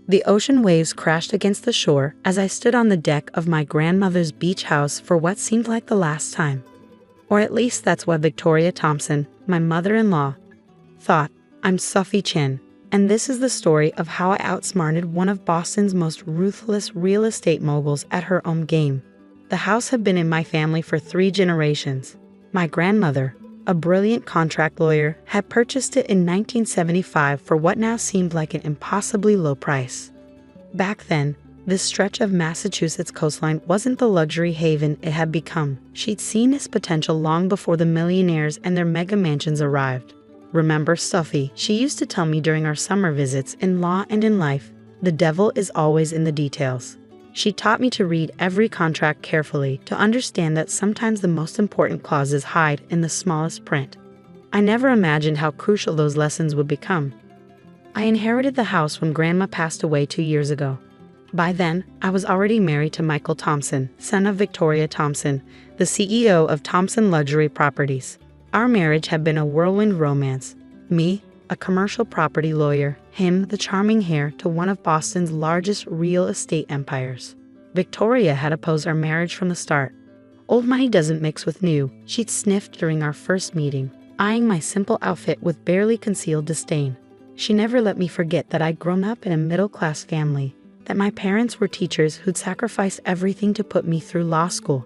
The ocean waves crashed against the shore as I stood on the deck of my grandmother's beach house for what seemed like the last time. Or at least that's what Victoria Thompson, my mother-in-law, thought. I'm Sophie Chin, and this is the story of how I outsmarted one of Boston's most ruthless real estate moguls at her own game. The house had been in my family for 3 generations. My grandmother, a brilliant contract lawyer, had purchased it in 1975 for what now seemed like an impossibly low price. Back then, this stretch of Massachusetts coastline wasn't the luxury haven it had become. She'd seen its potential long before the millionaires and their mega mansions arrived. Remember Sophie, she used to tell me during our summer visits in law and in life, the devil is always in the details. She taught me to read every contract carefully to understand that sometimes the most important clauses hide in the smallest print. I never imagined how crucial those lessons would become. I inherited the house when Grandma passed away 2 years ago. By then, I was already married to Michael Thompson, son of Victoria Thompson, the CEO of Thompson Luxury Properties. Our marriage had been a whirlwind romance. Me, a commercial property lawyer, him, the charming heir to one of Boston's largest real estate empires. Victoria had opposed our marriage from the start. Old money doesn't mix with new, she'd sniffed during our first meeting, eyeing my simple outfit with barely concealed disdain. She never let me forget that I'd grown up in a middle-class family, that my parents were teachers who'd sacrificed everything to put me through law school.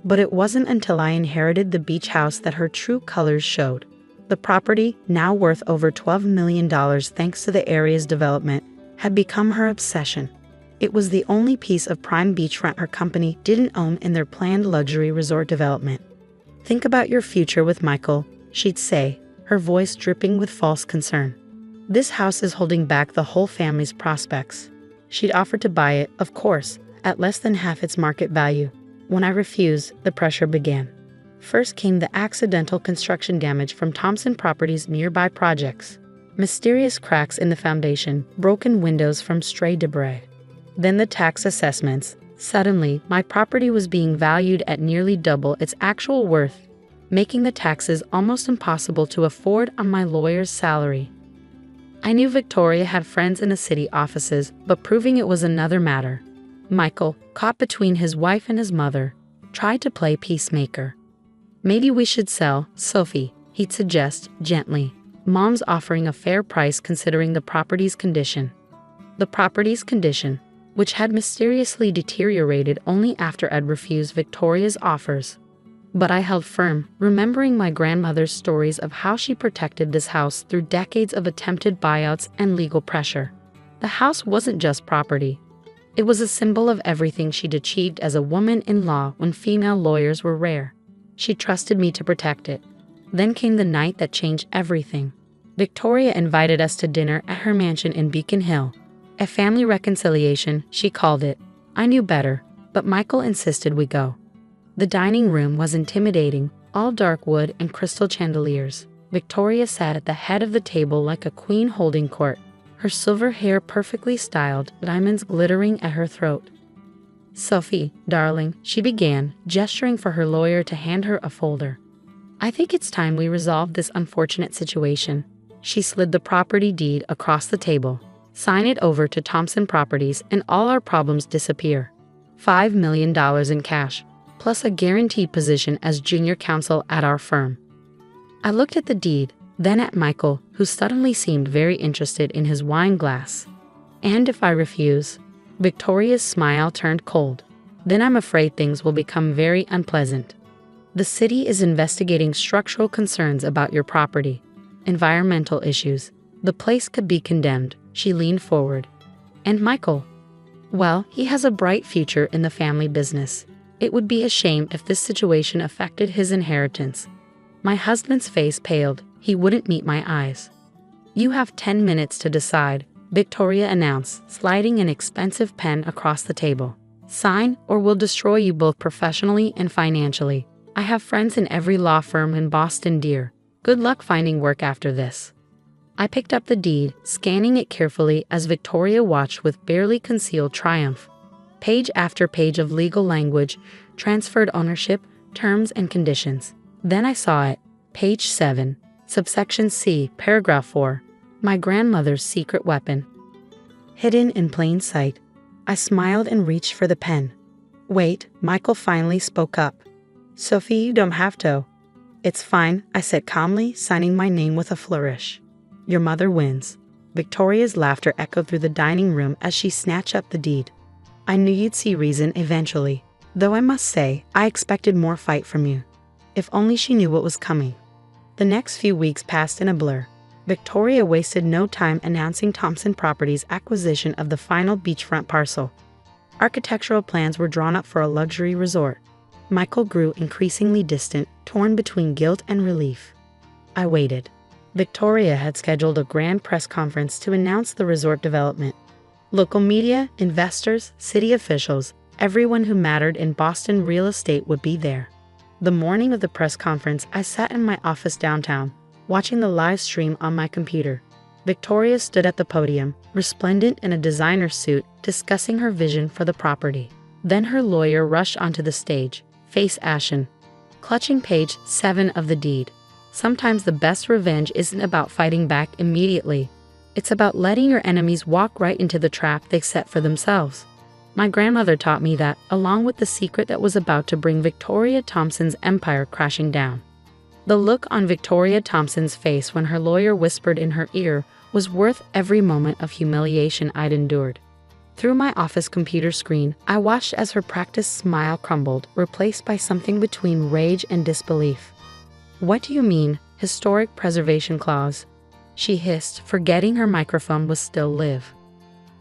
But it wasn't until I inherited the beach house that her true colors showed. The property, now worth over $12 million thanks to the area's development, had become her obsession. It was the only piece of prime beachfront her company didn't own in their planned luxury resort development. Think about your future with Michael, she'd say, her voice dripping with false concern. This house is holding back the whole family's prospects. She'd offered to buy it, of course, at less than half its market value. When I refused, the pressure began. First came the accidental construction damage from Thompson Properties' nearby projects. Mysterious cracks in the foundation, broken windows from stray debris. Then the tax assessments. Suddenly, my property was being valued at nearly double its actual worth, making the taxes almost impossible to afford on my lawyer's salary. I knew Victoria had friends in the city offices, but proving it was another matter. Michael, caught between his wife and his mother, tried to play peacemaker. Maybe we should sell, Sophie, he'd suggest, gently. Mom's offering a fair price considering the property's condition. The property's condition, which had mysteriously deteriorated only after I'd refused Victoria's offers. But I held firm, remembering my grandmother's stories of how she protected this house through decades of attempted buyouts and legal pressure. The house wasn't just property. It was a symbol of everything she'd achieved as a woman in law when female lawyers were rare. She trusted me to protect it. Then came the night that changed everything. Victoria invited us to dinner at her mansion in Beacon Hill. A family reconciliation, she called it. I knew better, but Michael insisted we go. The dining room was intimidating, all dark wood and crystal chandeliers. Victoria sat at the head of the table like a queen holding court, her silver hair perfectly styled, diamonds glittering at her throat. Sophie, darling, she began, gesturing for her lawyer to hand her a folder. I think it's time we resolve this unfortunate situation. She slid the property deed across the table. Sign it over to Thompson Properties and all our problems disappear. $5 million in cash, plus a guaranteed position as junior counsel at our firm. I looked at the deed, then at Michael, who suddenly seemed very interested in his wine glass. And if I refuse? Victoria's smile turned cold. Then I'm afraid things will become very unpleasant. The city is investigating structural concerns about your property. Environmental issues. The place could be condemned. She leaned forward. And Michael? Well, he has a bright future in the family business. It would be a shame if this situation affected his inheritance. My husband's face paled. He wouldn't meet my eyes. You have 10 minutes to decide, Victoria announced, sliding an expensive pen across the table. Sign, or we'll destroy you both professionally and financially. I have friends in every law firm in Boston, dear. Good luck finding work after this. I picked up the deed, scanning it carefully as Victoria watched with barely concealed triumph. Page after page of legal language, transferred ownership, terms and conditions. Then I saw it. Page 7. Subsection C, paragraph 4. My grandmother's secret weapon. hidden in plain sight. I smiled and reached for the pen. "Wait," Michael finally spoke up. "Sophie, you don't have to." "It's fine," I said calmly, signing my name with a flourish. "Your mother wins." Victoria's laughter echoed through the dining room as she snatched up the deed. "I knew you'd see reason eventually, though I must say, I expected more fight from you." If only she knew what was coming. The next few weeks passed in a blur. Victoria wasted no time announcing Thompson Properties' acquisition of the final beachfront parcel. Architectural plans were drawn up for a luxury resort. Michael grew increasingly distant, torn between guilt and relief. I waited. Victoria had scheduled a grand press conference to announce the resort development. Local media, investors, city officials, everyone who mattered in Boston real estate would be there. The morning of the press conference, I sat in my office downtown, watching the live stream on my computer. Victoria stood at the podium, resplendent in a designer suit, discussing her vision for the property. Then her lawyer rushed onto the stage, face ashen, clutching page 7 of the deed. Sometimes the best revenge isn't about fighting back immediately. It's about letting your enemies walk right into the trap they set for themselves. My grandmother taught me that, along with the secret that was about to bring Victoria Thompson's empire crashing down. The look on Victoria Thompson's face when her lawyer whispered in her ear was worth every moment of humiliation I'd endured. Through my office computer screen, I watched as her practiced smile crumbled, replaced by something between rage and disbelief. "What do you mean, historic preservation clause?" she hissed, forgetting her microphone was still live.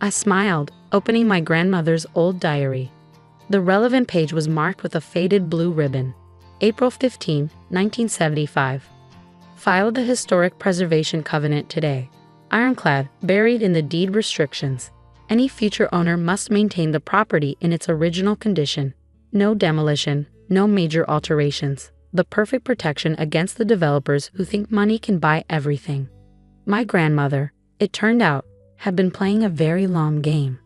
I smiled, opening my grandmother's old diary. The relevant page was marked with a faded blue ribbon. April 15, 1975. Filed the Historic Preservation Covenant today. Ironclad, buried in the deed restrictions. Any future owner must maintain the property in its original condition. No demolition, no major alterations. The perfect protection against the developers who think money can buy everything. My grandmother, it turned out, had been playing a very long game.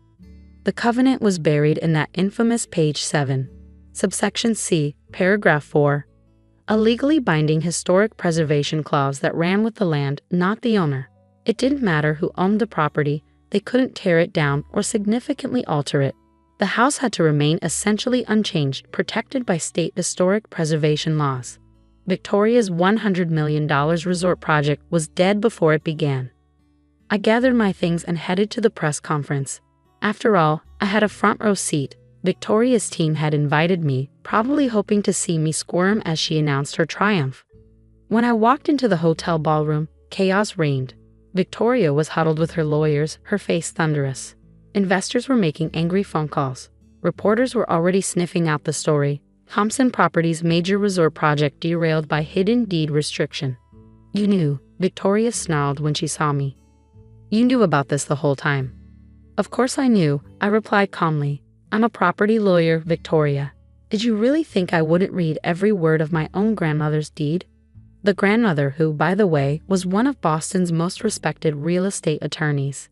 The covenant was buried in that infamous page 7. Subsection C, paragraph 4. A legally binding historic preservation clause that ran with the land, not the owner. It didn't matter who owned the property, they couldn't tear it down or significantly alter it. The house had to remain essentially unchanged, protected by state historic preservation laws. Victoria's $100 million resort project was dead before it began. I gathered my things and headed to the press conference. After all, I had a front row seat. Victoria's team had invited me, probably hoping to see me squirm as she announced her triumph. When I walked into the hotel ballroom, chaos reigned. Victoria was huddled with her lawyers, her face thunderous. Investors were making angry phone calls. Reporters were already sniffing out the story. Thompson Properties' major resort project derailed by hidden deed restriction. "You knew," Victoria snarled when she saw me. "You knew about this the whole time." "Of course I knew," I replied calmly. "I'm a property lawyer, Victoria. Did you really think I wouldn't read every word of my own grandmother's deed?" The grandmother who, by the way, was one of Boston's most respected real estate attorneys.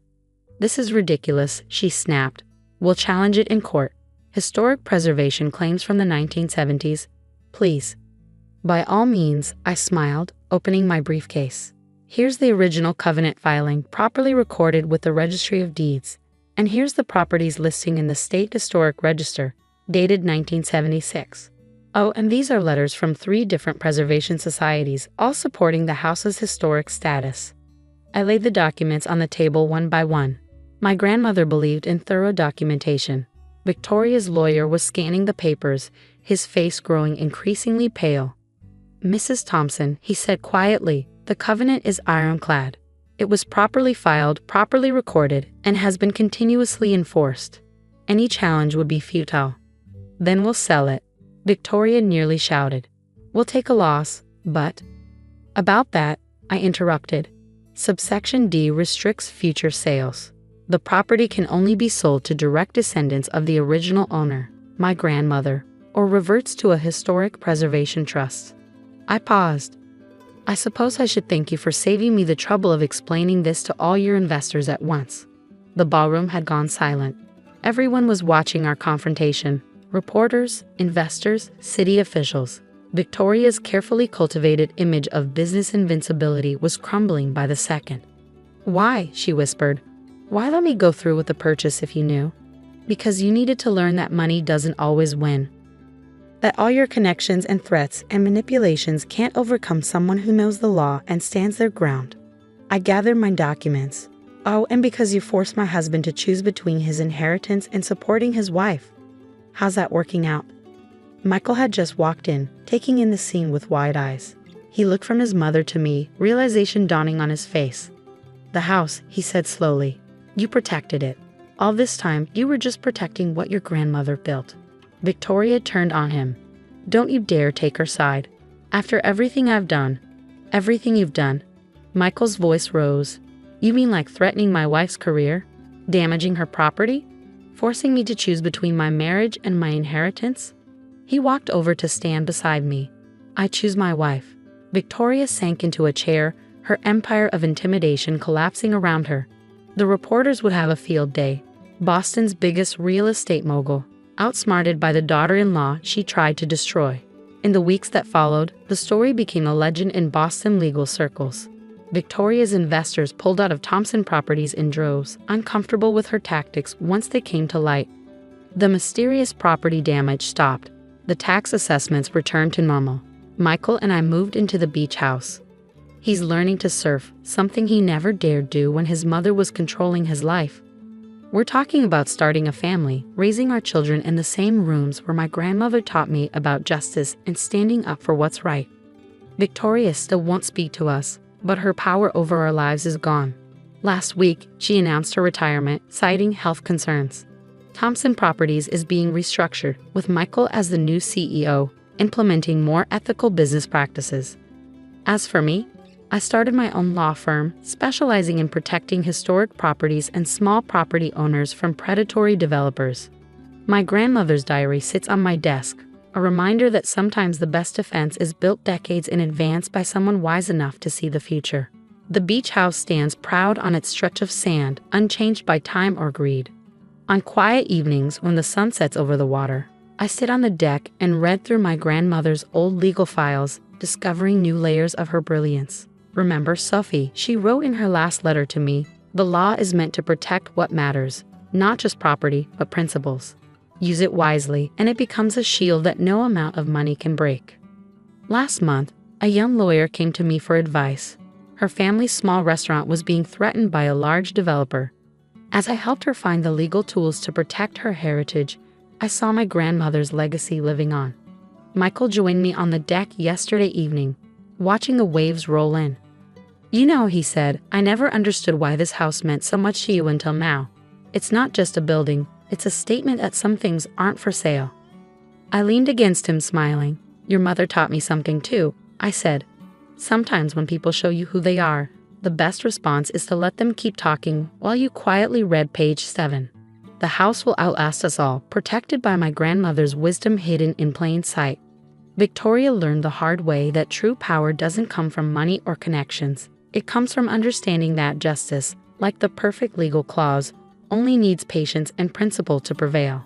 "This is ridiculous," she snapped. "We'll challenge it in court. Historic preservation claims from the 1970s. Please." "By all means," I smiled, opening my briefcase. "Here's the original covenant filing, properly recorded with the Registry of Deeds. And here's the property's listing in the State Historic Register, dated 1976. Oh, and these are letters from 3 different preservation societies, all supporting the house's historic status." I laid the documents on the table one by one. My grandmother believed in thorough documentation. Victoria's lawyer was scanning the papers, his face growing increasingly pale. "Mrs. Thompson," he said quietly, "the covenant is ironclad. It was properly filed, properly recorded, and has been continuously enforced. Any challenge would be futile." "Then we'll sell it," Victoria nearly shouted. "We'll take a loss, but—" "About that," I interrupted. "Subsection D restricts future sales. The property can only be sold to direct descendants of the original owner, my grandmother, or reverts to a historic preservation trust." I paused. "I suppose I should thank you for saving me the trouble of explaining this to all your investors at once." The ballroom had gone silent. Everyone was watching our confrontation. Reporters, investors, city officials. Victoria's carefully cultivated image of business invincibility was crumbling by the second. "Why?" she whispered. Why let me go through with the purchase if you knew? Because you needed to learn that money doesn't always win. That all your connections and threats and manipulations can't overcome someone who knows the law and stands their ground. I gathered my documents. Oh, and because you forced my husband to choose between his inheritance and supporting his wife. How's that working out? Michael had just walked in, taking in the scene with wide eyes. He looked from his mother to me, realization dawning on his face. The house, he said slowly. You protected it. All this time, you were just protecting what your grandmother built. Victoria turned on him. Don't you dare take her side. After everything I've done, everything you've done. Michael's voice rose. You mean like threatening my wife's career? Damaging her property? Forcing me to choose between my marriage and my inheritance? He walked over to stand beside me. I choose my wife. Victoria sank into a chair, her empire of intimidation collapsing around her. The reporters would have a field day. Boston's biggest real estate mogul, outsmarted by the daughter-in-law she tried to destroy. In the weeks that followed, the story became a legend in Boston legal circles. Victoria's investors pulled out of Thompson Properties in droves, uncomfortable with her tactics once they came to light. The mysterious property damage stopped. The tax assessments returned to normal. Michael and I moved into the beach house. He's learning to surf, something he never dared do when his mother was controlling his life. We're talking about starting a family, raising our children in the same rooms where my grandmother taught me about justice and standing up for what's right. Victoria still won't speak to us, but her power over our lives is gone. Last week, she announced her retirement, citing health concerns. Thompson Properties is being restructured, with Michael as the new CEO, implementing more ethical business practices. As for me, I started my own law firm, specializing in protecting historic properties and small property owners from predatory developers. My grandmother's diary sits on my desk, a reminder that sometimes the best defense is built decades in advance by someone wise enough to see the future. The beach house stands proud on its stretch of sand, unchanged by time or greed. On quiet evenings when the sun sets over the water, I sit on the deck and read through my grandmother's old legal files, discovering new layers of her brilliance. Remember Sophie, she wrote in her last letter to me, the law is meant to protect what matters, not just property, but principles. Use it wisely, and it becomes a shield that no amount of money can break. Last month, a young lawyer came to me for advice. Her family's small restaurant was being threatened by a large developer. As I helped her find the legal tools to protect her heritage, I saw my grandmother's legacy living on. Michael joined me on the deck yesterday evening, watching the waves roll in. You know, he said, I never understood why this house meant so much to you until now. It's not just a building, it's a statement that some things aren't for sale. I leaned against him, smiling. Your mother taught me something too, I said. Sometimes when people show you who they are, the best response is to let them keep talking while you quietly read page 7. The house will outlast us all, protected by my grandmother's wisdom hidden in plain sight. Victoria learned the hard way that true power doesn't come from money or connections. It comes from understanding that justice, like the perfect legal clause, only needs patience and principle to prevail.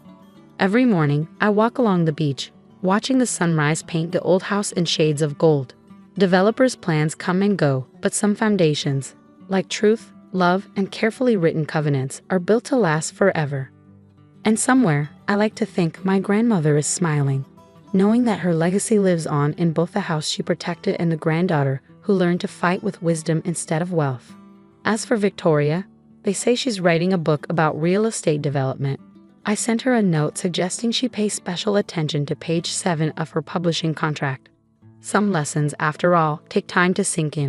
Every morning, I walk along the beach, watching the sunrise paint the old house in shades of gold. Developers' plans come and go, but some foundations, like truth, love, and carefully written covenants, are built to last forever. And somewhere, I like to think my grandmother is smiling, knowing that her legacy lives on in both the house she protected and the granddaughter who learned to fight with wisdom instead of wealth. As for Victoria, they say she's writing a book about real estate development. I sent her a note suggesting she pay special attention to page 7 of her publishing contract. Some lessons, after all, take time to sink in.